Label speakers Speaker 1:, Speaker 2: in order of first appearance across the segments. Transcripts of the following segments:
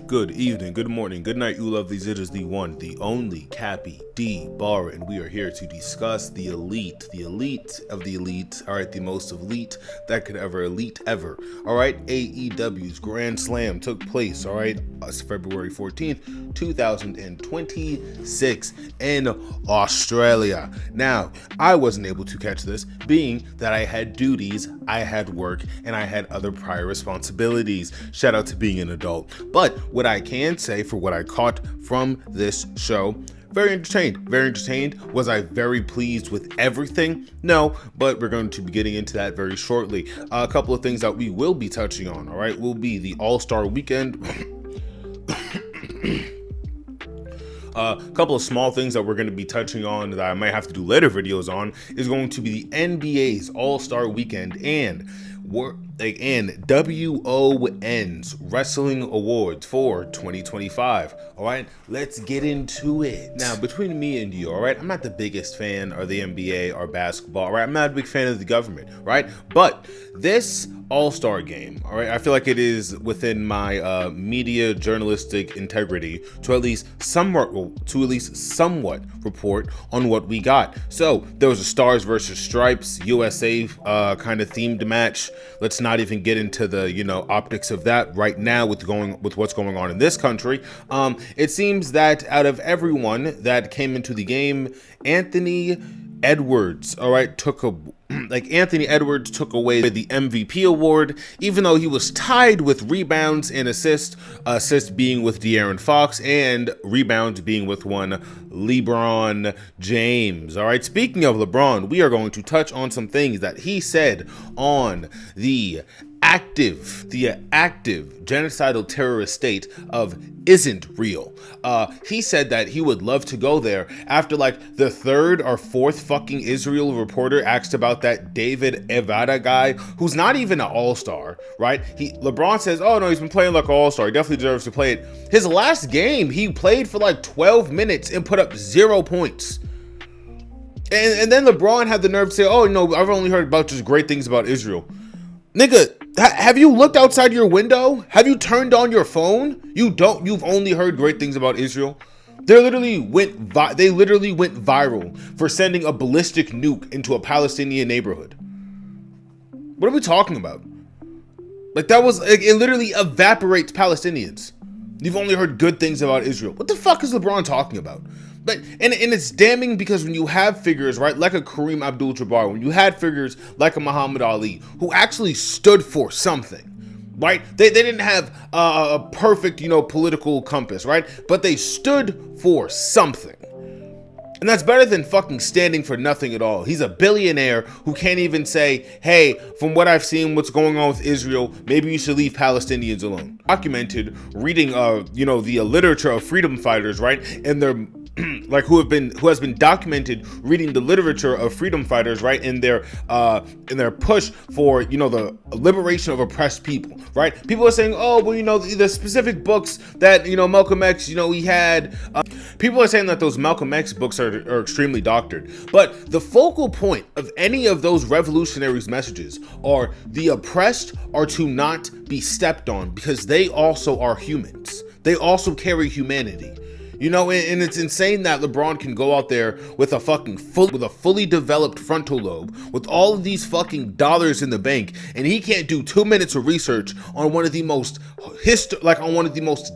Speaker 1: Good evening, good morning, good night, you lovelies. It is the one, the only Cappy D Bar, and we are here to discuss the elite of the elite, alright, the most elite that could ever elite ever. Alright, AEW's Grand Slam took place, alright, February 14th, 2026 in Australia. Now, I wasn't able to catch this, being that I had duties, I had work, and I had other prior responsibilities. Shout out to being an adult. But what I can say for what I caught from this show, very entertained. Was I very pleased with everything? No, but we're going to be getting into that very shortly. A couple of things that we will be touching on, all right, will be the All-Star Weekend. A couple of small things that we're going to be touching on that I might have to do later videos on is going to be the NBA's All-Star Weekend and WON's Wrestling Awards for 2025. All right, let's get into it. Now, between me and you, all right, I'm not the biggest fan of the NBA or basketball, all right? I'm not a big fan of the government, right? But this All-Star game, all right, I feel like it is within my media journalistic integrity to at least somewhat report on what we got. So there was a Stars versus Stripes USA kind of themed match. Let's not even get into the optics of that right now with what's going on in this country. It seems that out of everyone that came into the game, Anthony Edwards, all right, took away the MVP award, even though he was tied with rebounds and assists being with De'Aaron Fox and rebounds being with one LeBron James. All right, speaking of LeBron, we are going to touch on some things that he said on the active genocidal terrorist state of isn't real. He said that he would love to go there after like the third or fourth fucking Israel reporter asked about that David Evada guy who's not even an all-star, right? LeBron says, oh no, he's been playing like an all-star, he definitely deserves to play it. His last game, he played for like 12 minutes and put up 0 points. And then LeBron had the nerve to say, oh no, I've only heard about just great things about Israel. Nigga, have you looked outside your window? Have you turned on your phone? You've only heard great things about Israel. They literally went viral for sending a ballistic nuke into a Palestinian neighborhood. What are we talking about? Like that was it literally evaporates Palestinians. You've only heard good things about Israel. What the fuck is LeBron talking about? But and it's damning because when you have figures, right, like a Kareem Abdul-Jabbar, when you had figures like a Muhammad Ali who actually stood for something, right? They didn't have a perfect, political compass, right? But they stood for something. And that's better than fucking standing for nothing at all. He's a billionaire who can't even say, hey, from what I've seen, what's going on with Israel, maybe you should leave Palestinians alone. Documented reading, the literature of freedom fighters, right? And they're like who has been documented reading the literature of freedom fighters, right, in their push for the liberation of oppressed people, right? People are saying, oh well, the specific books that Malcolm X he had, people are saying that those Malcolm X books are extremely doctored, but the focal point of any of those revolutionaries' messages are the oppressed are to not be stepped on because they also are humans, they also carry humanity. And it's insane that LeBron can go out there with a fully developed frontal lobe, with all of these fucking dollars in the bank, and he can't do 2 minutes of research on one of the most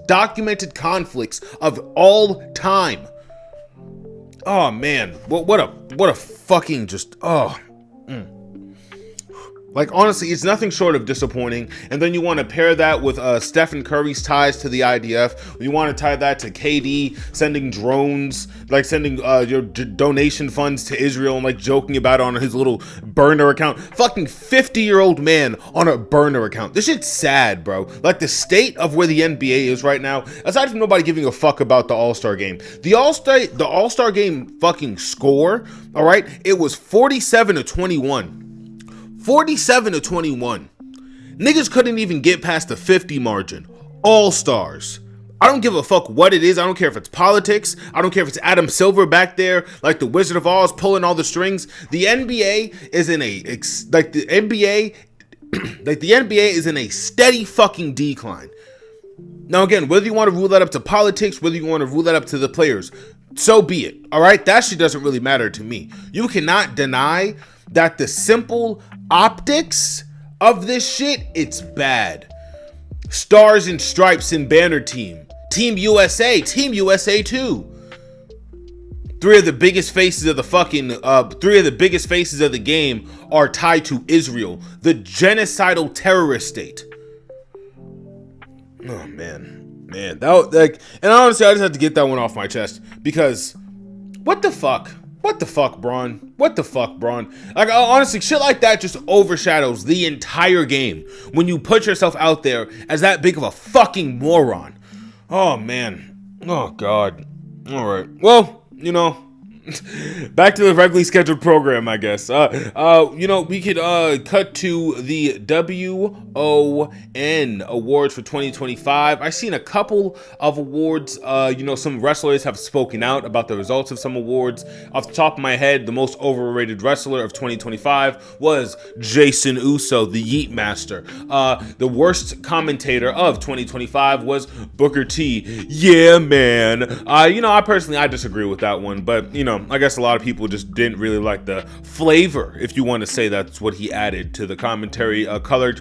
Speaker 1: documented conflicts of all time. Oh man, what a fucking just Like, honestly, it's nothing short of disappointing. And then you want to pair that with Stephen Curry's ties to the IDF. You want to tie that to KD sending drones, like sending your donation funds to Israel and like joking about it on his little burner account. Fucking 50-year-old man on a burner account. This shit's sad, bro. Like the state of where the NBA is right now, aside from nobody giving a fuck about the All-Star game. The All-Star game fucking score, all right, it was 47-21. 47-21. Niggas couldn't even get past the 50 margin. All stars. I don't give a fuck what it is. I don't care if it's politics. I don't care if it's Adam Silver back there, like the Wizard of Oz pulling all the strings. The NBA is in a steady fucking decline. Now, again, whether you want to rule that up to politics, whether you want to rule that up to the players, so be it. All right, that shit doesn't really matter to me. You cannot deny that the simple optics of this shit, it's bad. Stars and stripes and banner team, Team USA 2. Three of the biggest faces of the game are tied to Israel, the genocidal terrorist state. Oh man, and honestly, I just had to get that one off my chest because, what the fuck, Braun? Like, honestly, shit like that just overshadows the entire game when you put yourself out there as that big of a fucking moron. Oh man, oh god. All right, well, back to the regularly scheduled program, I guess. We could cut to the WON awards for 2025. I've seen a couple of awards. Some wrestlers have spoken out about the results of some awards. Off the top of my head, the most overrated wrestler of 2025 was Jason Uso, the Yeet Master. The worst commentator of 2025 was Booker T. Yeah, man. I personally disagree with that one, but I guess a lot of people just didn't really like the flavor, if you want to say that's what he added to the commentary, color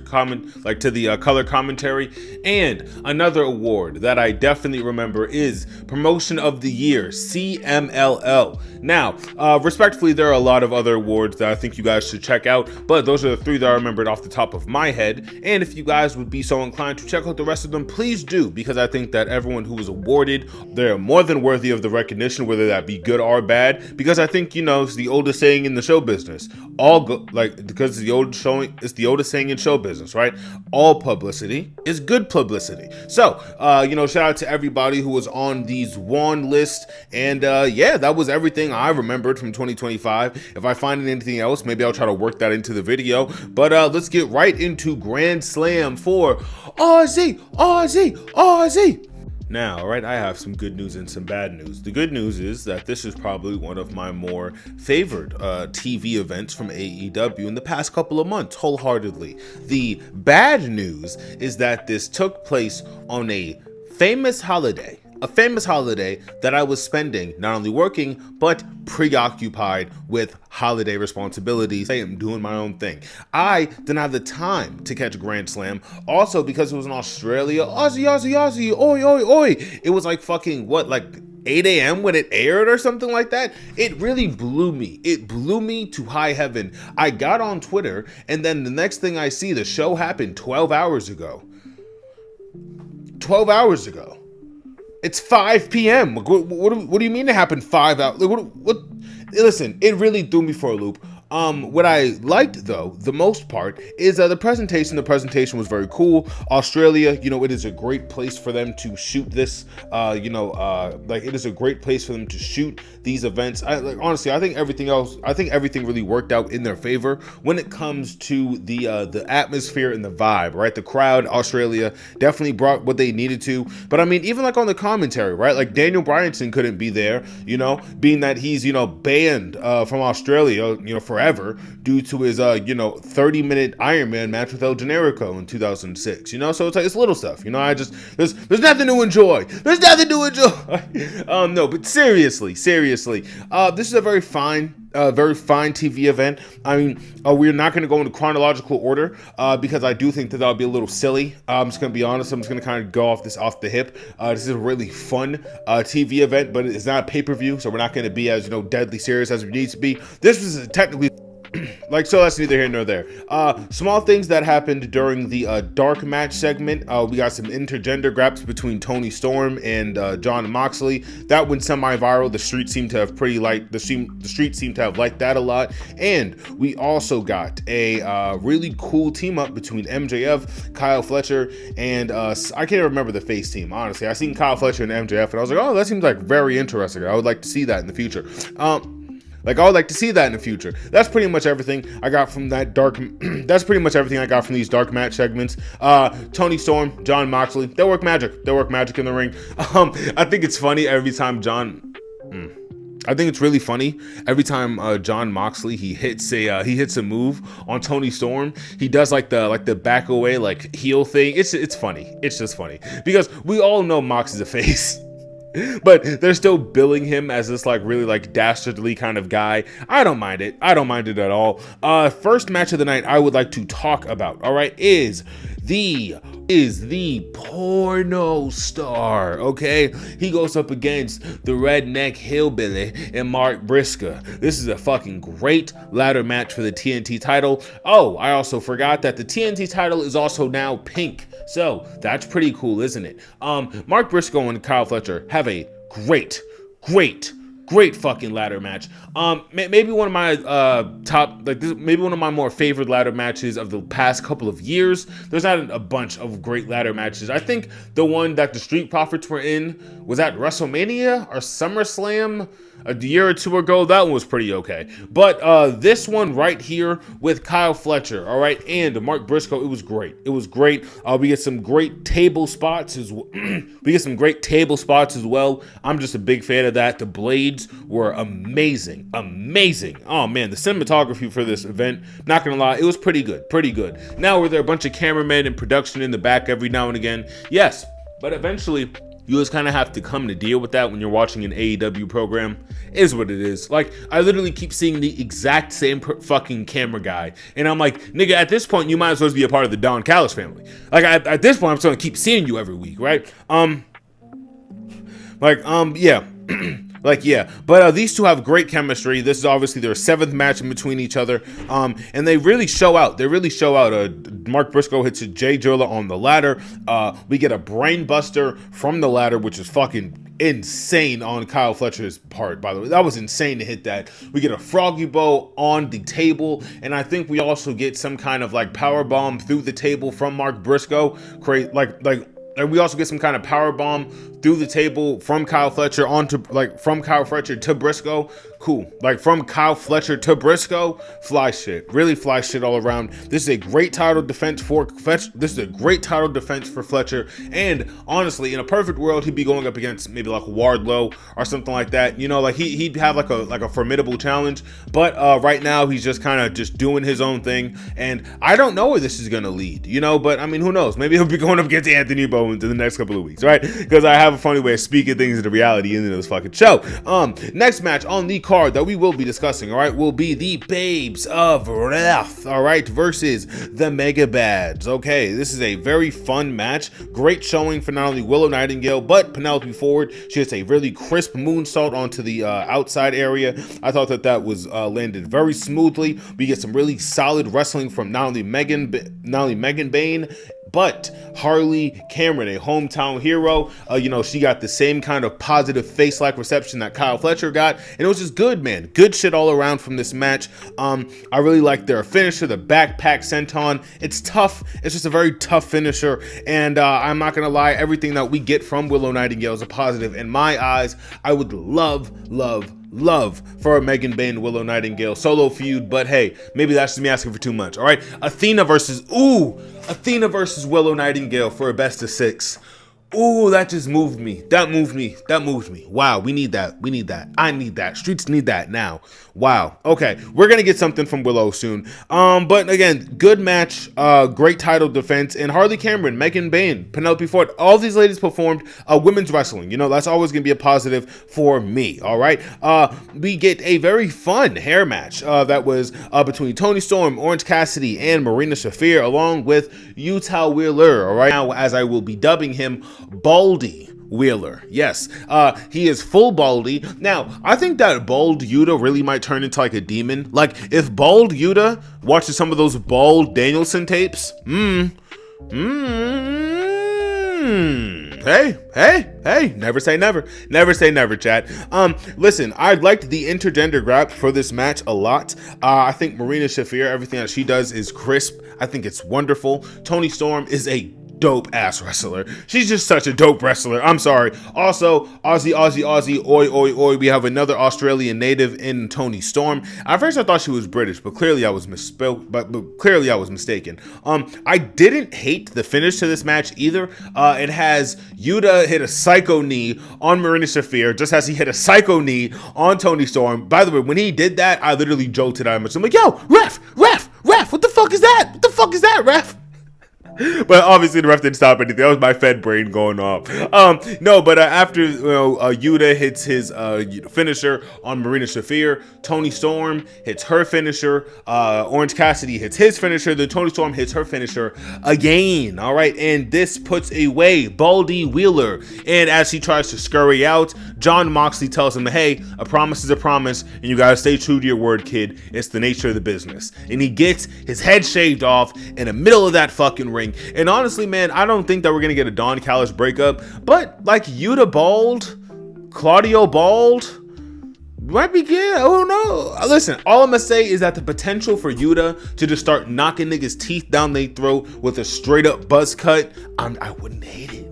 Speaker 1: commentary. And another award that I definitely remember is Promotion of the Year, CMLL. Now, respectfully, there are a lot of other awards that I think you guys should check out, but those are the three that I remembered off the top of my head. And if you guys would be so inclined to check out the rest of them, please do, because I think that everyone who was awarded, they're more than worthy of the recognition, whether that be good or bad. Because I think it's the oldest saying in the show business. Because it's the oldest saying in show business, right? All publicity is good publicity. So, shout out to everybody who was on these WON list. And that was everything I remembered from 2025. If I find anything else, maybe I'll try to work that into the video. But let's get right into Grand Slam for Aussie. Now, all right, I have some good news and some bad news. The good news is that this is probably one of my more favored TV events from AEW in the past couple of months, wholeheartedly. The bad news is that this took place on a famous holiday that I was spending not only working, but preoccupied with holiday responsibilities. I am doing my own thing. I didn't have the time to catch Grand Slam. Also, because it was in Australia, Aussie, oi. It was like fucking, 8 a.m. when it aired or something like that. It really blew me. It blew me to high heaven. I got on Twitter, and then the next thing I see, the show happened 12 hours ago. 12 hours ago. It's 5 p.m. What do you mean it happened 5 hours? Listen, it really threw me for a loop. What I liked, though, the most part, is the presentation. The presentation was very cool. Australia, it is a great place for them to shoot this. It is a great place for them to shoot these events. Honestly, I think everything really worked out in their favor when it comes to the atmosphere and the vibe, right? The crowd, Australia definitely brought what they needed to. But I mean, even on the commentary, right? Like Daniel Bryanson couldn't be there, being that he's, banned from Australia, forever due to his 30-minute Iron Man match with El Generico in 2006. So it's little stuff. There's nothing to enjoy. No, but seriously, this is a very fine TV event. I mean, we're not going to go into chronological order because I do think that would be a little silly. I'm just going to be honest. I'm just going to kind of go off the hip. This is a really fun TV event, but it's not a pay-per-view, so we're not going to be as deadly serious as we need to be. This was technically so that's neither here nor there. Small things that happened during the dark match segment. We got some intergender graps between Tony Storm and Jon Moxley. That went semi-viral. The street seemed to have liked that a lot. And we also got a really cool team up between MJF, Kyle Fletcher, and I can't remember the face team, honestly. I seen Kyle Fletcher and MJF, and I was like, oh, that seems like very interesting. I would like to see that in the future. That's pretty much everything I got from that dark. That's pretty much everything I got from these dark match segments. Tony Storm, Jon Moxley, they work magic in the ring. I think it's funny every time Jon. I think it's really funny every time John Moxley he hits a move on Tony Storm. He does like the back away like heel thing. It's funny. It's just funny because we all know Mox is a face. But they're still billing him as this like really like dastardly kind of guy. I don't mind it. I don't mind it at all. First match of the night I would like to talk about, all right, is the porno star. Okay, he goes up against the redneck hillbilly and Mark Briscoe. This is a fucking great ladder match for the TNT title. Oh, I also forgot that the TNT title is also now pink, so that's pretty cool, isn't it? Mark Briscoe and Kyle Fletcher have a great fucking ladder match. Maybe one of my maybe one of my more favorite ladder matches of the past couple of years. There's not a bunch of great ladder matches. I think the one that the Street Profits were in was at WrestleMania or SummerSlam a year or two ago. That one was pretty okay. But this one right here with Kyle Fletcher, all right, and Mark Briscoe, it was great. It was great. We get some great table spots as well. I'm just a big fan of that. The blades were amazing. Oh man, the cinematography for this event, not gonna lie, it was pretty good. Now, were there a bunch of cameramen and production in the back every now and again? Yes, but eventually you just kind of have to come to deal with that when you're watching an AEW program. It is what it is. Like, I literally keep seeing the exact same fucking camera guy, and I'm like, nigga, at this point, you might as well be a part of the Don Callis family. Like, at this point, I'm still gonna keep seeing you every week, right? Yeah. But these two have great chemistry. This is obviously their 7th match in between each other, and they really show out. Mark Briscoe hits a Jay Driller on the ladder. We get a brain buster from the ladder, which is fucking insane on Kyle Fletcher's part, by the way. That was insane to hit that. We get a froggy bow on the table, and I think we also get some kind of like power bomb through the table from Mark Briscoe. And we also get some kind of power bomb through the table from Kyle Fletcher from Kyle Fletcher to Briscoe. Cool. Like, from Kyle Fletcher to Briscoe, fly shit. Really fly shit all around. This is a great title defense for Fletcher. And honestly, in a perfect world, he'd be going up against maybe like Wardlow or something like that. You know, like he'd have like a formidable challenge. But right now, he's just kind of just doing his own thing. And I don't know where this is gonna lead. You know, but I mean, who knows? Maybe he'll be going up against Anthony Bowens in the next couple of weeks, right? Because I have a funny way of speaking things into reality in this fucking show. Next match on the card that we will be discussing, all right, will be the Babes of Wrath, all right, versus the Mega Bads. Okay, this is a very fun match. Great showing for not only Willow Nightingale, but Penelope Ford. She has a really crisp moonsault onto the outside area. I thought that was landed very smoothly. We get some really solid wrestling from not only Megan Bayne, but Harley Cameron, a hometown hero. She got the same kind of positive face-like reception that Kyle Fletcher got, and it was just good, man. Good shit all around from this match. I really like their finisher, the backpack senton. It's tough. It's just a very tough finisher, and I'm not gonna lie, everything that we get from Willow Nightingale is a positive. In my eyes, I would love for a Megan Bayne Willow Nightingale solo feud, but hey, maybe that's just me asking for too much. All right, Athena versus Willow Nightingale for a best of 6. Ooh, that just moved me. That moved me. Wow, we need that. I need that. Streets need that now. Wow. Okay, we're gonna get something from Willow soon. But again, good match, great title defense, and Harley Cameron, Megan Bayne, Penelope Ford, all these ladies performed women's wrestling. You know, that's always gonna be a positive for me. All right. We get a very fun hair match that was between Toni Storm, Orange Cassidy, and Marina Shafir, along with Utah Wheeler. All right. Now, as I will be dubbing him, Baldy Wheeler. Yes, he is full baldy. Now, I think that Bald Yuta really might turn into like a demon. Like, if Bald Yuta watches some of those Bald Danielson tapes, Hey, never say never. Never say never, chat. Listen, I liked the intergender grab for this match a lot. I think Marina Shafir, everything that she does is crisp. I think it's wonderful. Toni Storm is a dope ass wrestler. She's just such a dope wrestler. I'm sorry. Also, Aussie, oi. We have another Australian native in Toni Storm. At first I thought she was British, but clearly I was clearly I was mistaken. I didn't hate the finish to this match either. It has Yuta hit a psycho knee on Marina Shafir, just as he hit a psycho knee on Toni Storm. By the way, when he did that, I literally jolted out of it. I'm like, yo, ref, what the fuck is that? What the fuck is that, ref? But obviously the ref didn't stop anything. That was my Fed brain going off. No, but after Yuta hits his finisher on Marina Shafir, Toni Storm hits her finisher. Orange Cassidy hits his finisher. Then Toni Storm hits her finisher again. All right, and this puts away Baldy Wheeler. And as he tries to scurry out, Jon Moxley tells him, hey, a promise is a promise, and you gotta stay true to your word, kid. It's the nature of the business. And he gets his head shaved off in the middle of that fucking ring. And honestly, man, I don't think that we're gonna get a Don Callis breakup, but like Yuta bald, Claudio bald, might be good. I don't know. Listen, all I'm gonna say is that the potential for Yuta to just start knocking niggas' teeth down their throat with a straight up buzz cut, I wouldn't hate it.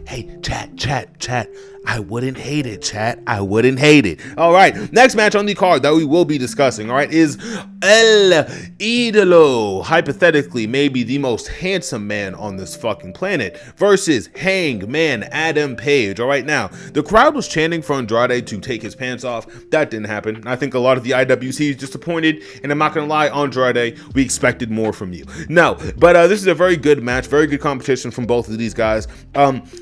Speaker 1: Hey, chat. I wouldn't hate it, chat. I wouldn't hate it. All right, next match on the card that we will be discussing, all right, is El Idolo, hypothetically maybe the most handsome man on this fucking planet, versus Hangman Adam Page. All right, now, the crowd was chanting for Andrade to take his pants off. That didn't happen. I think a lot of the IWC is disappointed, and I'm not gonna lie, Andrade, we expected more from you. No, but this is a very good match, very good competition from both of these guys.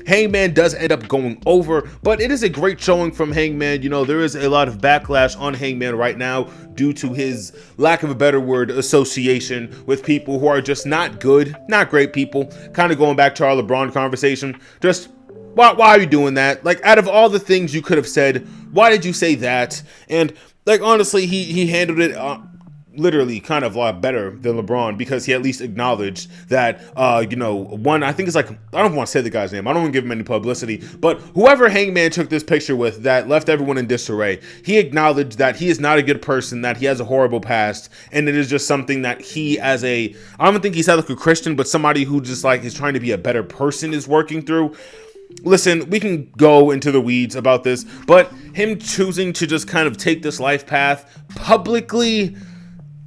Speaker 1: Hangman does end up going over, but it is a great showing from Hangman. You know, there is a lot of backlash on Hangman right now due to his, lack of a better word, association with people who are just not good, not great people. Kind of going back to our LeBron conversation. Just, why are you doing that? Like, out of all the things you could have said, why did you say that? And, like, honestly, he handled it literally kind of a lot better than LeBron, because he at least acknowledged that, one, I think it's like, I don't want to say the guy's name, I don't want to give him any publicity, but whoever Hangman took this picture with that left everyone in disarray, he acknowledged that he is not a good person, that he has a horrible past, and it is just something that he, as a, I don't think he said like a Christian, but somebody who just like is trying to be a better person, is working through. Listen, we can go into the weeds about this, but him choosing to just kind of take this life path publicly,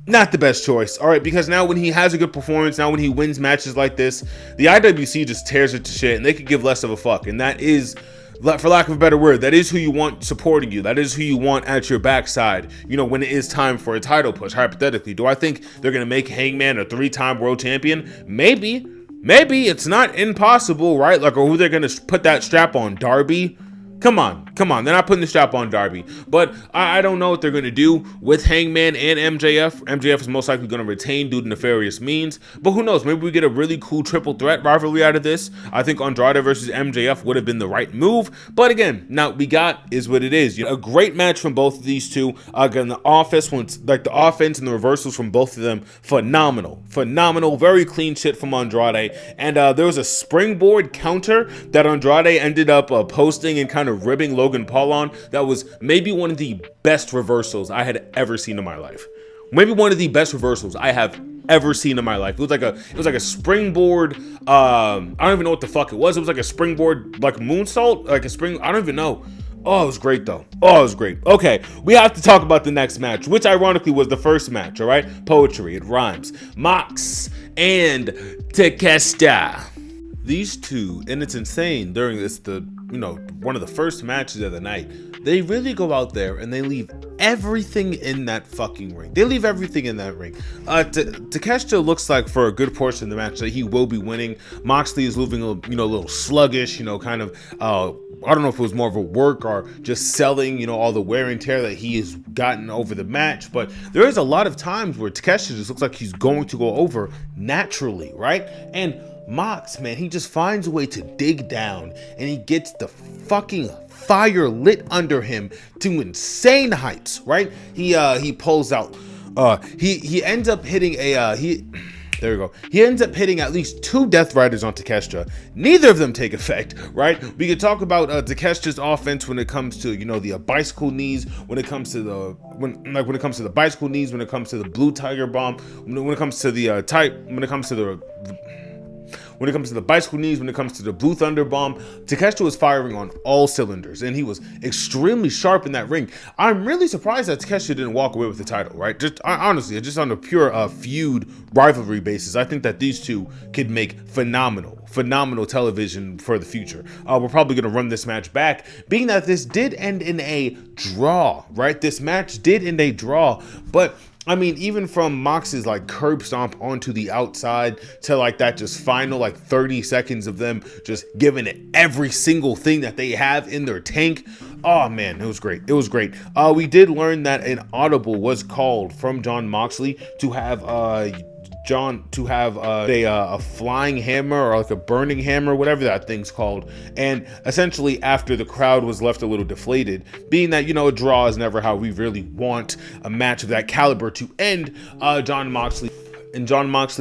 Speaker 1: not the best choice, all right, because now when he has a good performance, now when he wins matches like this, the IWC just tears it to shit, and they could give less of a fuck, and that is, for lack of a better word, that is who you want supporting you, that is who you want at your backside, you know, when it is time for a title push, hypothetically. Do I think they're going to make Hangman a 3-time world champion? Maybe, it's not impossible, right? Like, or who they're going to put that strap on, Darby? Come on. They're not putting the strap on Darby. But I don't know what they're going to do with Hangman and MJF. MJF is most likely going to retain due to nefarious means. But who knows? Maybe we get a really cool triple threat rivalry out of this. I think Andrade versus MJF would have been the right move. But again, now we got is what it is. You know, a great match from both of these two. Again, the offense and the reversals from both of them, phenomenal. Very clean shit from Andrade. And there was a springboard counter that Andrade ended up posting and kind of ribbing Logan Paul on. That was maybe one of the best reversals I had ever seen in my life. Maybe one of the best reversals I have ever seen in my life. It was like a springboard. I don't even know what the fuck it was. It was like a springboard, like moonsault, like a spring. I don't even know. Oh, it was great though. Oh, it was great. Okay, we have to talk about the next match, which ironically was the first match. All right, poetry, it rhymes. Mox and Takeshita. These two, and it's insane during this, one of the first matches of the night, they really go out there and they leave everything in that fucking ring. Takeshita looks like for a good portion of the match that he will be winning. Moxley is moving a little sluggish, kind of, I don't know if it was more of a work or just selling, all the wear and tear that he has gotten over the match. But there is a lot of times where Takeshita just looks like he's going to go over naturally, right? And Mox, man, he just finds a way to dig down, and he gets the fucking fire lit under him to insane heights, right? He pulls out, he ends up hitting there we go. He ends up hitting at least 2 Death Riders on Takeshita. Neither of them take effect, right? We could talk about Takeshita's offense when it comes to, the bicycle knees, when it comes to the bicycle knees, when it comes to the blue tiger bomb, when it comes to the when it comes to the bicycle knees, when it comes to the Blue Thunder Bomb, Takeshita was firing on all cylinders, and he was extremely sharp in that ring. I'm really surprised that Takeshita didn't walk away with the title, right? Just honestly, just on a pure feud rivalry basis, I think that these two could make phenomenal television for the future. We're probably going to run this match back, being that this did end in a draw, right? This match did end a draw, but I mean, even from Mox's like curb stomp onto the outside to like that just final like 30 seconds of them just giving it every single thing that they have in their tank. Oh man, it was great. It was great. We did learn that an audible was called from Jon Moxley to have a flying hammer or like a burning hammer, whatever that thing's called. And essentially after the crowd was left a little deflated, being that, you know, a draw is never how we really want a match of that caliber to end, Jon Moxley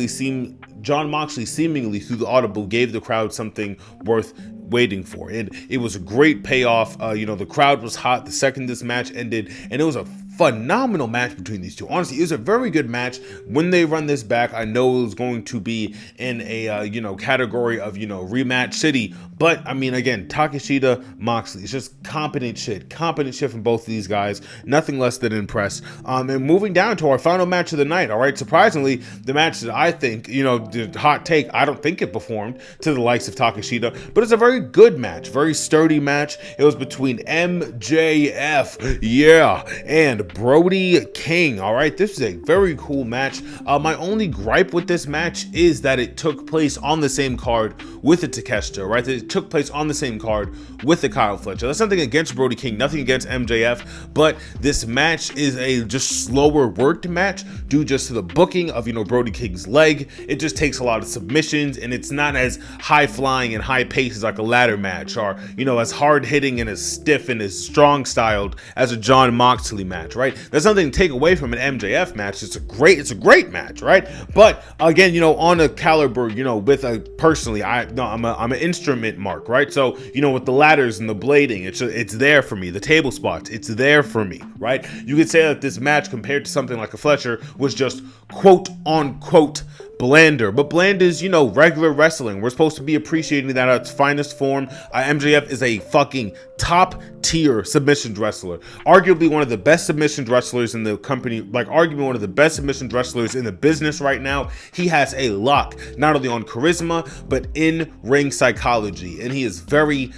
Speaker 1: seemingly through the audible gave the crowd something worth waiting for, and it was a great payoff. You know, the crowd was hot the second this match ended, and it was a phenomenal match between these two. Honestly, it was a very good match. When they run this back, I know it was going to be in a you know, category of, you know, rematch city, but I mean, again, Takeshita, Moxley, it's just competent shit from both of these guys, nothing less than impressed. And moving down to our final match of the night, all right, surprisingly, the match that I think, you know, the hot take, I don't think it performed to the likes of Takeshita, but it's a very good match, very sturdy match. It was between MJF, yeah, and Brody King. All right, this is a very cool match. My only gripe with this match is that it took place on the same card with the Takeshita, right? It took place on the same card with the Kyle Fletcher. That's nothing against Brody King, nothing against MJF, but this match is a just slower worked match due just to the booking of, you know, Brody King's leg. It just takes a lot of submissions, and it's not as high flying and high paced as like a ladder match, or, you know, as hard hitting and as stiff and as strong styled as a Jon Moxley match, right? That's nothing to take away from an MJF match. It's a great match, right? But again, you know, on a caliber, you know, with a personally, I'm an instrument mark, right? So, you know, with the ladders and the blading, it's there for me. The table spots, it's there for me, right? You could say that this match compared to something like a Fletcher was just quote unquote blander, but bland is, you know, regular wrestling. We're supposed to be appreciating that at its finest form. MJF is a fucking top tier submissions wrestler, arguably one of the best submissions wrestlers in the company, like arguably one of the best submissions wrestlers in the business right now. He has a lock not only on charisma but in ring psychology, and he is very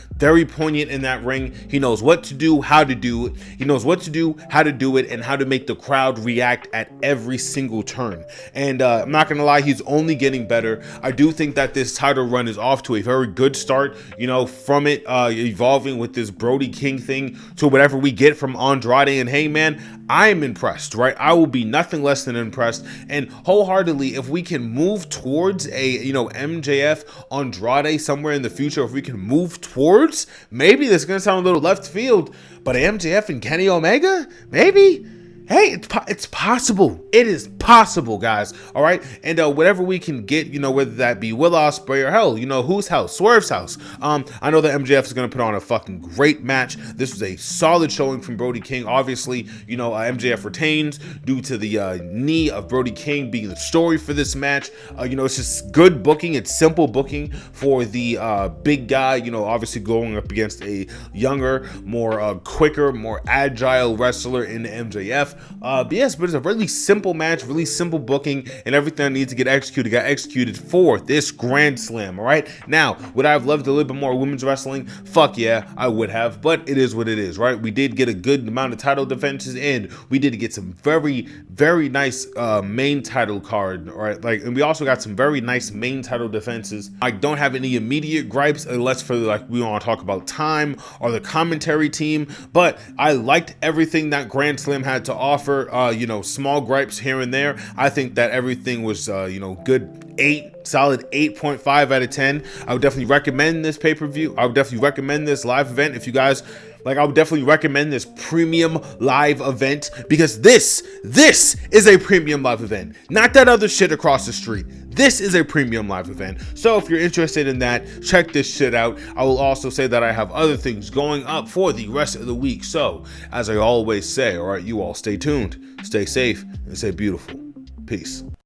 Speaker 1: poignant in that ring. He knows what to do, how to do it. He knows what to do, how to do it, and how to make the crowd react at every single turn. And I'm not gonna lie, he's only getting better. I do think that this title run is off to a very good start, you know, from it evolving with this Brody King thing to whatever we get from Andrade and Hangman. I am impressed, right? I will be nothing less than impressed, and wholeheartedly, if we can move towards a, you know, MJF Andrade somewhere in the future, if we can move towards, maybe this is gonna sound a little left field, but MJF and Kenny Omega, maybe. Hey, it's possible. It is possible, guys. All right, and whatever we can get, you know, whether that be Will Ospreay or hell, you know, whose house, Swerve's house. I know that MJF is gonna put on a fucking great match. This was a solid showing from Brody King. Obviously, you know, MJF retains due to the knee of Brody King being the story for this match. You know, it's just good booking. It's simple booking for the big guy. You know, obviously going up against a younger, more quicker, more agile wrestler in MJF. But yes, but it's a really simple match, really simple booking, and everything that needs to get executed got executed for this Grand Slam. All right, now would I have loved a little bit more women's wrestling? Fuck yeah, I would have, but it is what it is, right? We did get a good amount of title defenses, and we did get some very nice main title card, right? Like, and we also got some very nice main title defenses. I don't have any immediate gripes unless for like we want to talk about time or the commentary team, but I liked everything that Grand Slam had to offer. You know, small gripes here and there. I think that everything was you know, good, solid 8.5 out of 10. I would definitely recommend this pay-per-view. I would definitely recommend this live event if you guys like. I would definitely recommend this premium live event, because this is a premium live event, not that other shit across the street. This is a premium live event. So if you're interested in that, check this shit out. I will also say that I have other things going up for the rest of the week. So as I always say, all right, you all stay tuned, stay safe, and stay beautiful. Peace.